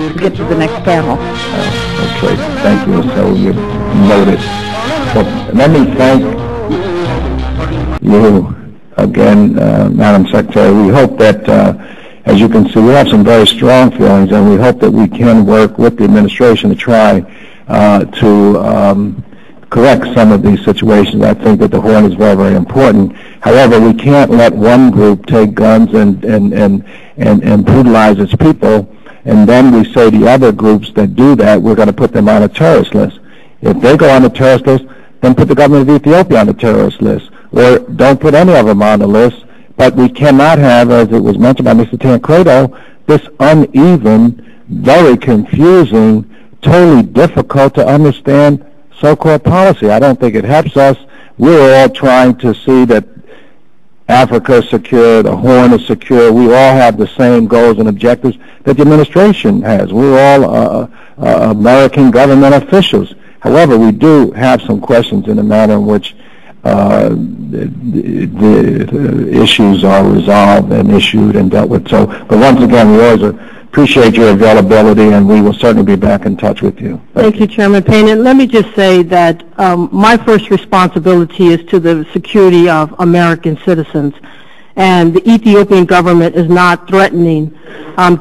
to get to the next panel. Okay, thank you. So you noted. Well, let me thank you again, Madam Secretary. We hope that, as you can see, we have some very strong feelings, and we hope that we can work with the administration to try to correct some of these situations. I think that the horn is very, very important. However, we can't let one group take guns and brutalize its people, and then we say the other groups that do that, we're going to put them on a terrorist list. If they go on the terrorist list, then put the government of Ethiopia on the terrorist list, or don't put any of them on the list. But we cannot have, as it was mentioned by Mr. Tancredo, this uneven, very confusing, totally difficult to understand so-called policy. I don't think it helps us. We're all trying to see that Africa is secure, the Horn is secure. We all have the same goals and objectives that the administration has. We're all American government officials. However, we do have some questions in the manner in which the issues are resolved and issued and dealt with. So, but once again, we always appreciate your availability, and we will certainly be back in touch with you. Thank you, Chairman Payne. And let me just say that my first responsibility is to the security of American citizens. And the Ethiopian government is not threatening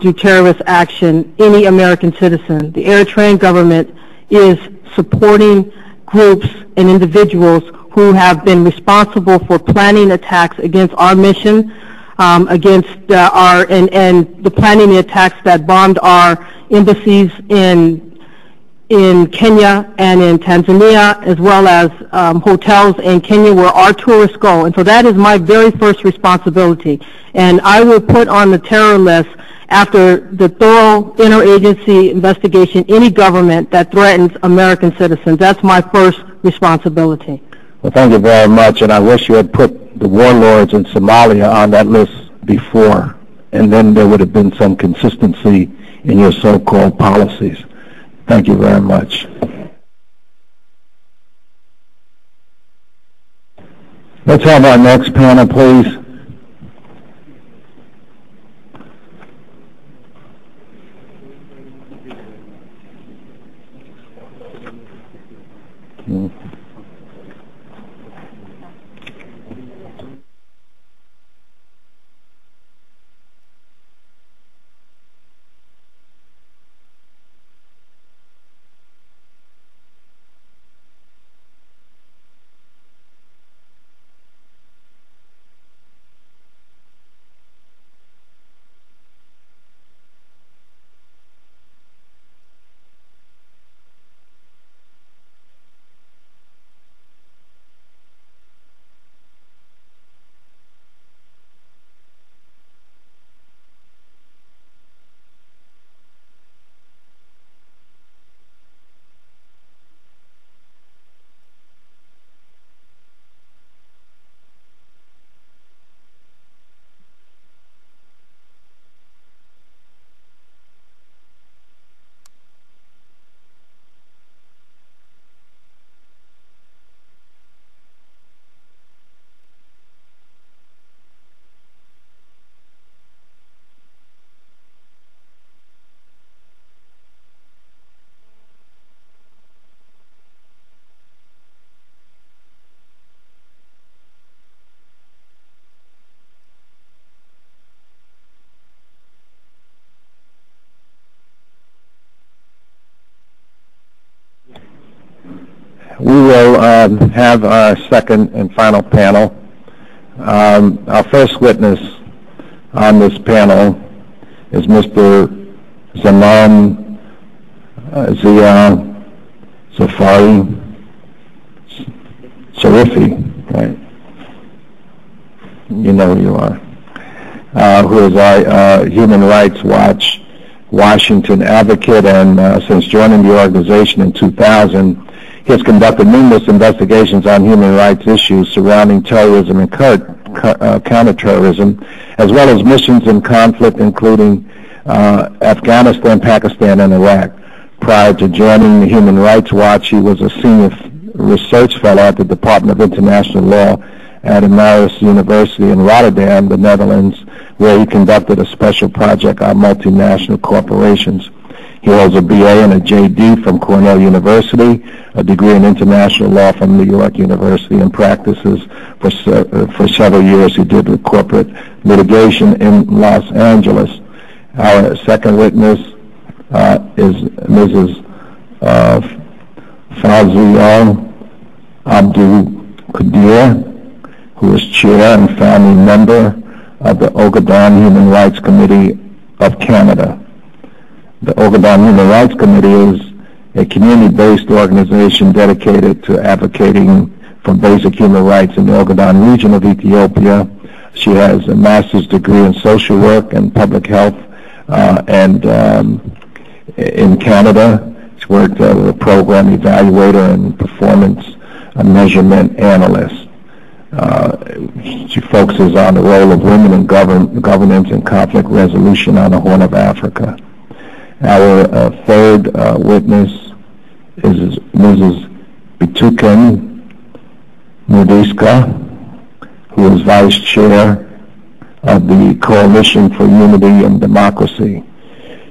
through terrorist action any American citizen. The Eritrean government is supporting groups and individuals who have been responsible for planning attacks against our mission, against and the planning the attacks that bombed our embassies in Kenya and in Tanzania, as well as hotels in Kenya where our tourists go. And so that is my very first responsibility. And I will put on the terror list, after the thorough interagency investigation, any government that threatens American citizens. That's my first responsibility. Well, thank you very much, and I wish you had put the warlords in Somalia on that list before, and then there would have been some consistency in your so-called policies. Thank you very much. Let's have our next panel, please. We will have our second and final panel. Our first witness on this panel is Mr. Zaman Zia Safari Sharifi, right? You know who you are. Who is our Human Rights Watch Washington advocate, and since joining the organization in 2000, he has conducted numerous investigations on human rights issues surrounding terrorism and counterterrorism, as well as missions in conflict, including Afghanistan, Pakistan, and Iraq. Prior to joining the Human Rights Watch, he was a senior research fellow at the Department of International Law at Emirates University in Rotterdam, the Netherlands, where he conducted a special project on multinational corporations. He holds a BA and a JD from Cornell University, a degree in international law from New York University, and practices for several years. He did corporate litigation in Los Angeles. Our second witness is Mrs. Frazer Abdul-Qadir, who is chair and founding member of the Ogaden Human Rights Committee of Canada. The Ogaden Human Rights Committee is a community-based organization dedicated to advocating for basic human rights in the Ogaden region of Ethiopia. She has a master's degree in social work and public health and in Canada. She worked as a program evaluator and performance measurement analyst. She focuses on the role of women in governance and conflict resolution on the Horn of Africa. Our third witness is Mrs. Bituken Mudiska, who is vice chair of the Coalition for Unity and Democracy.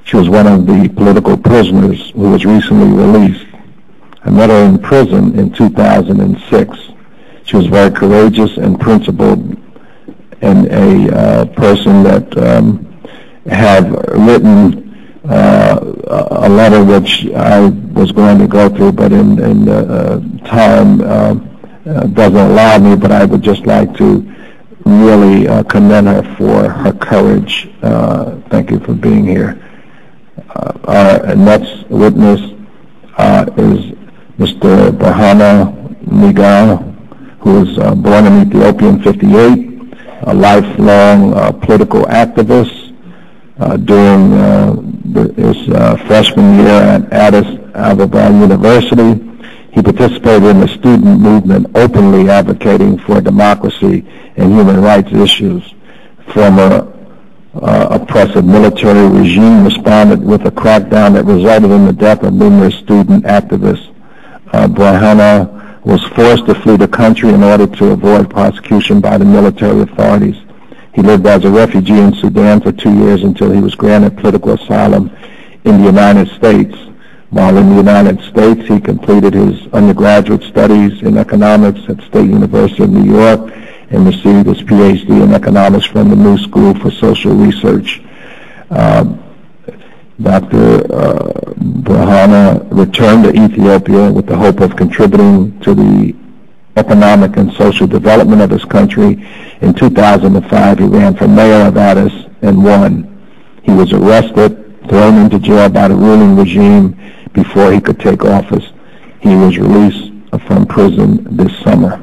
She was one of the political prisoners who was recently released. I met her in prison in 2006. She was very courageous and principled, and a person that had written a letter which I was going to go through, but in time doesn't allow me, but I would just like to really commend her for her courage. Thank you for being here. Our next witness is Mr. Bahana Nigal, who was born in Ethiopia in '58, a lifelong political activist. During his freshman year at Addis Ababa University, he participated in the student movement, openly advocating for democracy and human rights issues. Former oppressive military regime responded with a crackdown that resulted in the death of numerous student activists. Bahana was forced to flee the country in order to avoid prosecution by the military authorities. He lived as a refugee in Sudan for 2 years until he was granted political asylum in the United States. While in the United States, he completed his undergraduate studies in economics at State University of New York and received his PhD in economics from the New School for Social Research. Dr. Bahana returned to Ethiopia with the hope of contributing to the economic and social development of his country. In 2005, he ran for mayor of Addis and won. He was arrested, thrown into jail by the ruling regime before he could take office. He was released from prison this summer.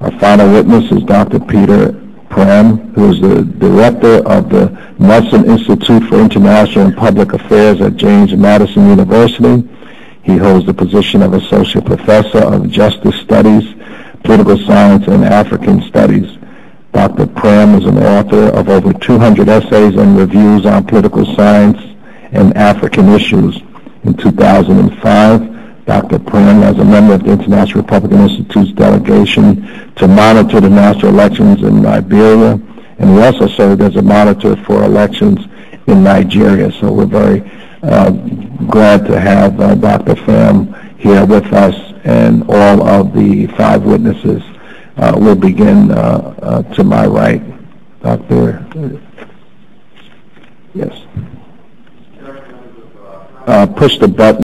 Our final witness is Dr. Peter Pram, who is the director of the Nelson Institute for International and Public Affairs at James Madison University. He holds the position of Associate Professor of Justice Studies, Political Science, and African Studies. Dr. Pram is an author of over 200 essays and reviews on political science and African issues. In 2005, Dr. Payne, as a member of the International Republican Institute's delegation to monitor the national elections in Liberia, and he also served as a monitor for elections in Nigeria. So we're very glad to have Dr. Pham here with us, and all of the 5 witnesses will begin to my right. Dr. Yes. Push the button.